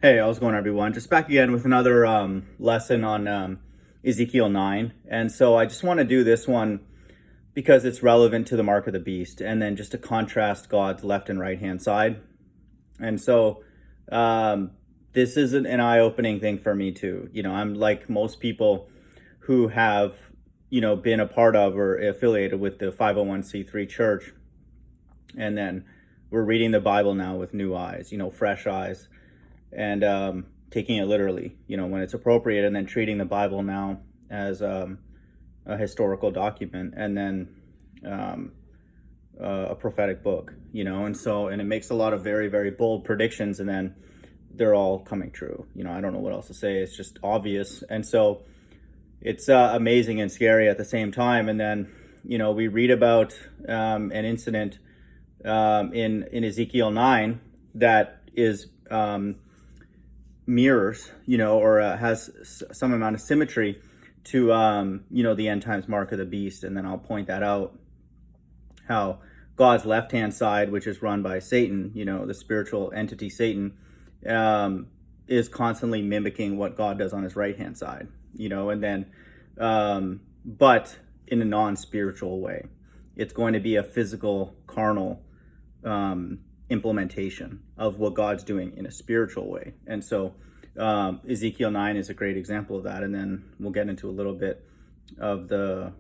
Hey, how's it going, everyone? Just back again with another lesson on Ezekiel 9. And so I just want to do this one because it's relevant to the mark of the beast, and then just to contrast God's left and right hand side. And so this is an eye-opening thing for me too. I'm like most people who have, been a part of or affiliated with the 501c3 church. And then we're reading the Bible now with new eyes, fresh eyes, and taking it literally, when it's appropriate, and then treating the Bible now as a historical document, and then a prophetic book, and it makes a lot of very, very bold predictions, and then they're all coming true. I don't know what else to say. It's just obvious. And so it's amazing and scary at the same time. And then, we read about an incident in Ezekiel 9 that is mirrors, or has some amount of symmetry to, the end times mark of the beast. And then I'll point that out, how God's left-hand side, which is run by Satan, the spiritual entity Satan, is constantly mimicking what God does on his right-hand side, and then, but in a non-spiritual way. It's going to be a physical, carnal implementation of what God's doing in a spiritual way. And so Ezekiel 9 is a great example of that. And then we'll get into a little bit of the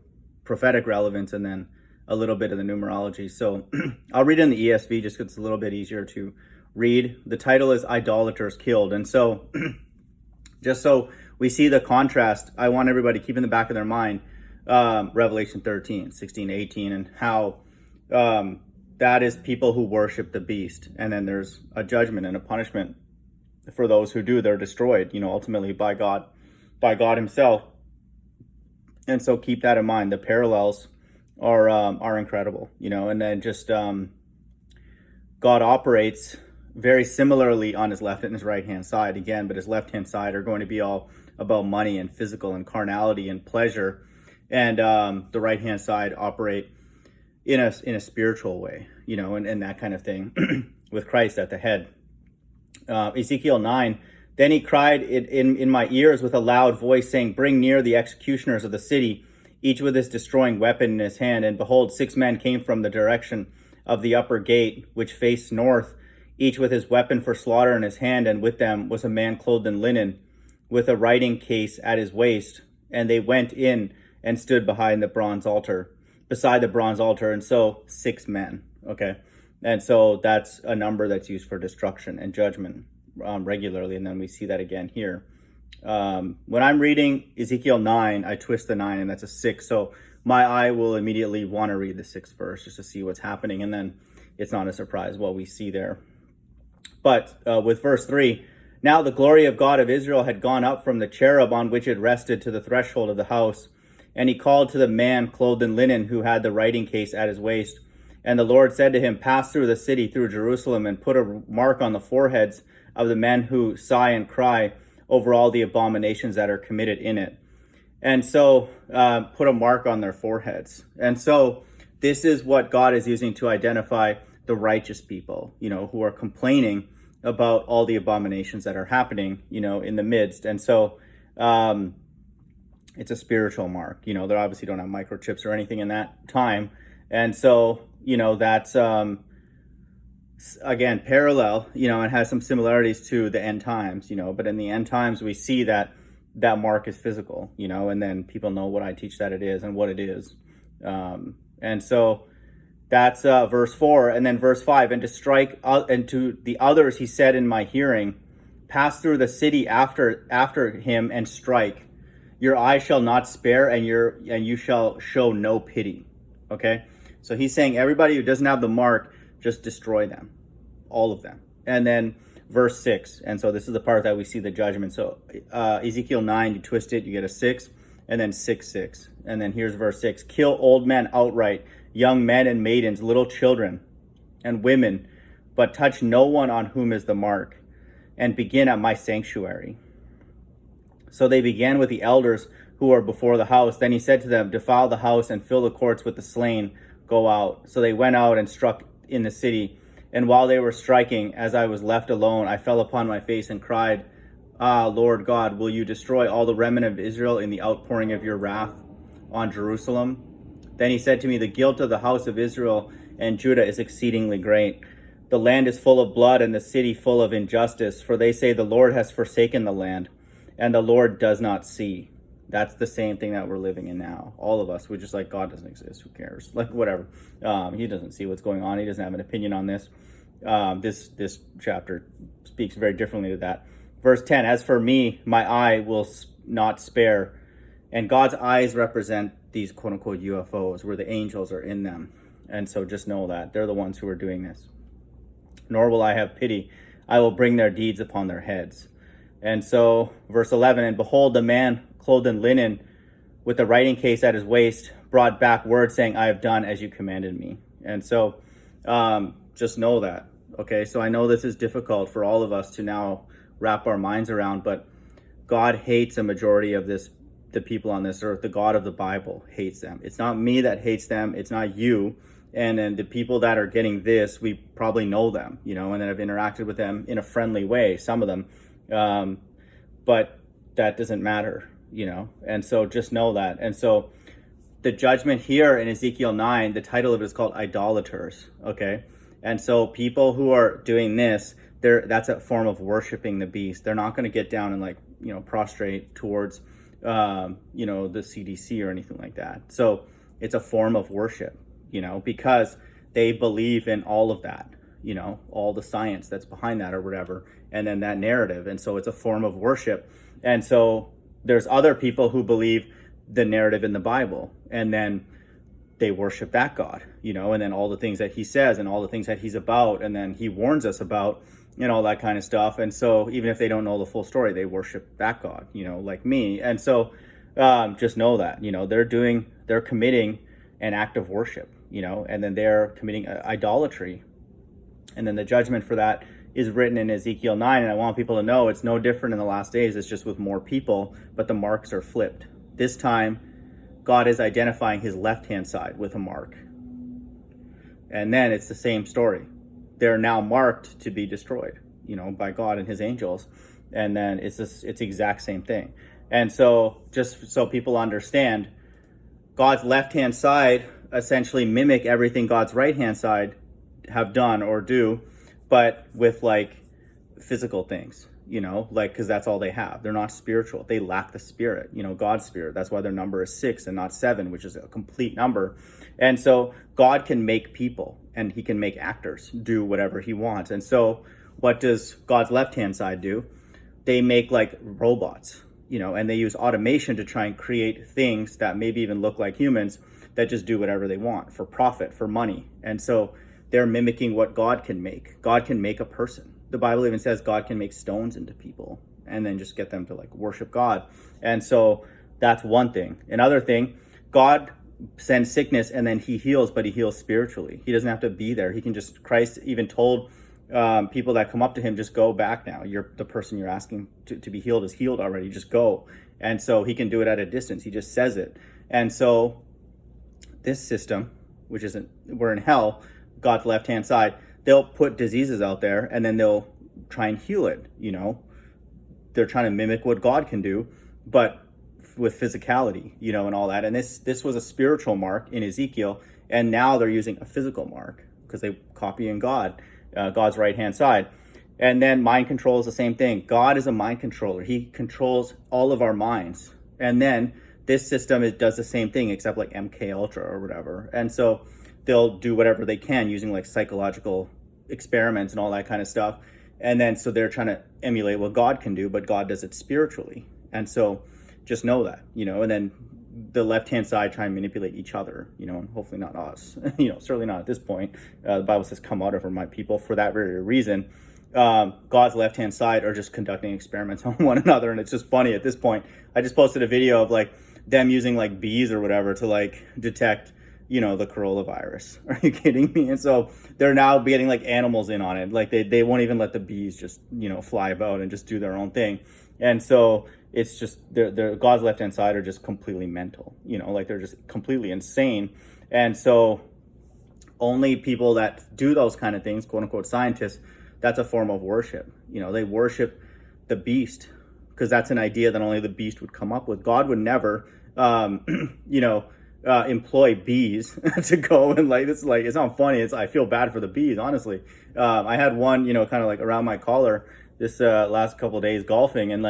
prophetic relevance, and then a little bit of the numerology. So I'll read in the ESV just because it's a little bit easier to read. The title is Idolaters Killed. And so just so we see the contrast, I want everybody to keep in the back of their mind Revelation 13, 16, 18, and how that is people who worship the beast. And then there's a judgment and a punishment for those who do. They're destroyed, ultimately by God himself. And so keep that in mind. The parallels are incredible, and then just God operates very similarly on his left and his right hand side again, but his left hand side are going to be all about money and physical and carnality and pleasure, and the right hand side operate in a spiritual way, and that kind of thing with Christ at the head. Ezekiel 9, then he cried in my ears with a loud voice, saying, bring near the executioners of the city, each with his destroying weapon in his hand. And behold, 6 men came from the direction of the upper gate, which faced north, each with his weapon for slaughter in his hand. And with them was a man clothed in linen, with a writing case at his waist. And they went in and stood beside the bronze altar. And so 6 men, okay? And so that's a number that's used for destruction and judgment regularly. And then we see that again here. When I'm reading Ezekiel 9, I twist the 9, and that's a 6. So my eye will immediately want to read the 6th verse just to see what's happening. And then it's not a surprise what we see there. But with verse 3, now the glory of God of Israel had gone up from the cherub on which it rested to the threshold of the house. And he called to the man clothed in linen who had the writing case at his waist. And the Lord said to him, pass through the city, through Jerusalem, and put a mark on the foreheads of the men who sigh and cry over all the abominations that are committed in it. And so put a mark on their foreheads. And so this is what God is using to identify the righteous people, who are complaining about all the abominations that are happening, in the midst. And so it's a spiritual mark. They obviously don't have microchips or anything in that time. And so, that's, again, parallel, and has some similarities to the end times, but in the end times, we see that mark is physical, and then people know what I teach that it is and what it is. And so that's verse 4. And then verse 5, and to strike and to the others, he said in my hearing, pass through the city after him and strike. Your eye shall not spare, and you shall show no pity. Okay. So he's saying everybody who doesn't have the mark, just destroy them, all of them. And then verse 6. And so this is the part that we see the judgment. So Ezekiel 9, you twist it, you get a 6, and then 6, 6. And then here's verse 6. Kill old men outright, young men and maidens, little children and women, but touch no one on whom is the mark, and begin at my sanctuary. So they began with the elders who are before the house. Then he said to them, defile the house and fill the courts with the slain. Go out. So they went out and struck in the city And while they were striking, as I was left alone, I fell upon my face and cried, Ah, Lord God, will you destroy all the remnant of Israel in the outpouring of your wrath on Jerusalem? Then he said to me, the guilt of the house of Israel and Judah is exceedingly great. The land is full of blood and the city full of injustice, for they say the Lord has forsaken the land and the Lord does not see. That's the same thing that we're living in now. All of us, we're just like, God doesn't exist. Who cares? Like, whatever. He doesn't see what's going on. He doesn't have an opinion on this. This chapter speaks very differently to that. Verse 10, as for me, my eye will not spare. And God's eyes represent these quote unquote UFOs where the angels are in them. And so just know that they're the ones who are doing this. Nor will I have pity. I will bring their deeds upon their heads. And so verse 11, and behold, the man clothed in linen with the writing case at his waist brought back word saying, I have done as you commanded me. And so just know that. Okay, so I know this is difficult for all of us to now wrap our minds around, but God hates a majority of the people on this earth. The God of the Bible hates them. It's not me that hates them. It's not you. And then the people that are getting this, we probably know them, and then have interacted with them in a friendly way, some of them. But that doesn't matter, and so just know that. And so the judgment here in Ezekiel 9, the title of it is called idolaters. Okay. And so people who are doing this, that's a form of worshiping the beast. They're not going to get down and prostrate towards, the CDC or anything like that. So it's a form of worship, because they believe in all of that, all the science that's behind that or whatever, and then that narrative. And so it's a form of worship. And so there's other people who believe the narrative in the Bible, and then they worship that God, and then all the things that he says and all the things that he's about, and then he warns us about, and all that kind of stuff. And so even if they don't know the full story, they worship that God, like me. And so just know that, they're committing an act of worship, and then they're committing idolatry. And then the judgment for that is written in Ezekiel 9. And I want people to know it's no different in the last days. It's just with more people, but the marks are flipped. This time, God is identifying his left-hand side with a mark. And then it's the same story. They're now marked to be destroyed, by God and his angels. And then it's the exact same thing. And so just so people understand, God's left-hand side essentially mimic everything God's right-hand side have done or do, but with physical things, because that's all they have. They're not spiritual. They lack the spirit, God's spirit. That's why their number is 6 and not 7, which is a complete number. And so God can make people and he can make actors do whatever he wants. And so what does God's left-hand side do? They make robots, and they use automation to try and create things that maybe even look like humans that just do whatever they want for profit, for money. And so they're mimicking what God can make. God can make a person. The Bible even says God can make stones into people and then just get them to worship God. And so that's one thing. Another thing, God sends sickness and then he heals, but he heals spiritually. He doesn't have to be there. Christ even told people that come up to him, just go back now. The person you're asking to be healed is healed already. Just go. And so he can do it at a distance. He just says it. And so this system, which isn't, we're in hell, God's left-hand side, they'll put diseases out there and then they'll try and heal it. They're trying to mimic what God can do, but with physicality, and all that. And this was a spiritual mark in Ezekiel, and now they're using a physical mark because they copy in God's right-hand side. And then mind control is the same thing. God is a mind controller. He controls all of our minds. And then this system, it does the same thing, except MK Ultra or whatever. And so they'll do whatever they can using psychological experiments and all that kind of stuff. And then so they're trying to emulate what God can do, but God does it spiritually. And so just know that, and then the left-hand side try and manipulate each other, and hopefully not us, certainly not at this point. The Bible says, come out of her, my people, for that very reason. God's left-hand side are just conducting experiments on one another. And it's just funny at this point. I just posted a video of them using bees or whatever to detect, the coronavirus. Are you kidding me? And so they're now getting animals in on it. They won't even let the bees just, fly about and just do their own thing. And so it's just, they're God's left-hand side are just completely mental, they're just completely insane. And so Only people that do those kind of things, quote unquote scientists, that's a form of worship. They worship the beast because that's an idea that only the beast would come up with. God would never, employ bees to go and it's not funny. I feel bad for the bees, honestly. I had one, kind of like around my collar this last couple of days golfing, and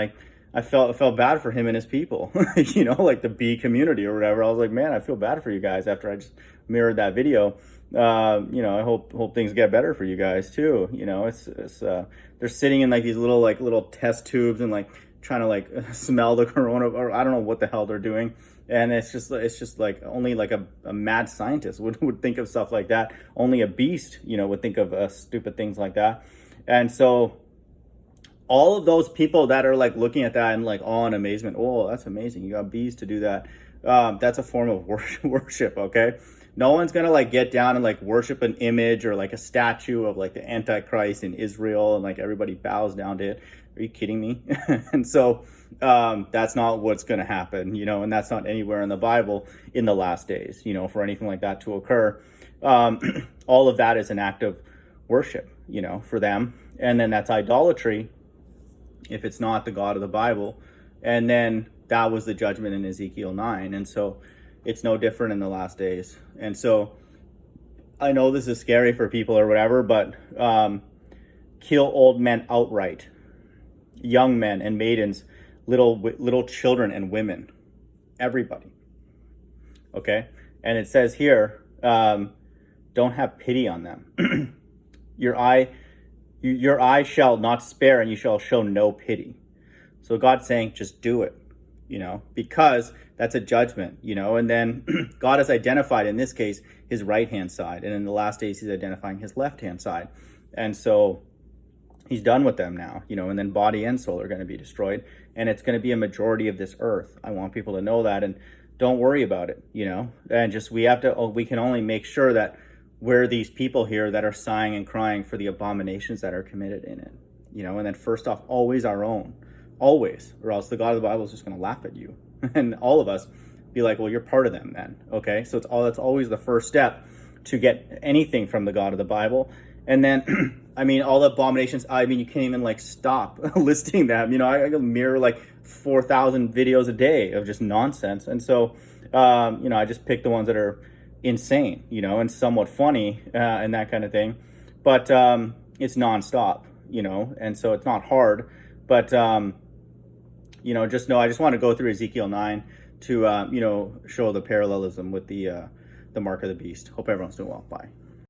I felt bad for him and his people, like the bee community or whatever. I was like, man, I feel bad for you guys after I just mirrored that video. I hope things get better for you guys too. They're sitting in these little test tubes and trying to smell the corona, or I don't know what the hell they're doing. And it's just only a mad scientist would think of stuff like that. Only a beast, would think of stupid things like that. And so all of those people that are looking at that and awe and amazement, oh, that's amazing, you got bees to do that. That's a form of worship, okay? No one's gonna get down and worship an image or a statue of the Antichrist in Israel and everybody bows down to it. Are you kidding me? And so that's not what's gonna happen, and that's not anywhere in the Bible in the last days, for anything like that to occur. All of that is an act of worship, for them. And then that's idolatry if it's not the God of the Bible. And then that was the judgment in Ezekiel 9. And so it's no different in the last days. And so I know this is scary for people or whatever, but kill old men outright, young men and maidens, little children and women, everybody. Okay? And it says here, don't have pity on them. Your eye shall not spare, and you shall show no pity. So God's saying, just do it, because that's a judgment, and then God has identified, in this case, his right-hand side. And in the last days, he's identifying his left-hand side. And so he's done with them now, and then body and soul are going to be destroyed. And it's going to be a majority of this earth. I want people to know that, and don't worry about it, and just, we can only make sure that we're these people here that are sighing and crying for the abominations that are committed in it, and then first off, always our own, always, or else the God of the Bible is just going to laugh at you. And all of us be like, well, you're part of them then. Okay. So that's always the first step to get anything from the God of the Bible. And then, all the abominations, you can't even stop listing them. I mirror 4,000 videos a day of just nonsense. And so, I just pick the ones that are insane, and somewhat funny, and that kind of thing. But it's nonstop, and so it's not hard. But, just know, I just want to go through Ezekiel 9 to, show the parallelism with the mark of the beast. Hope everyone's doing well. Bye.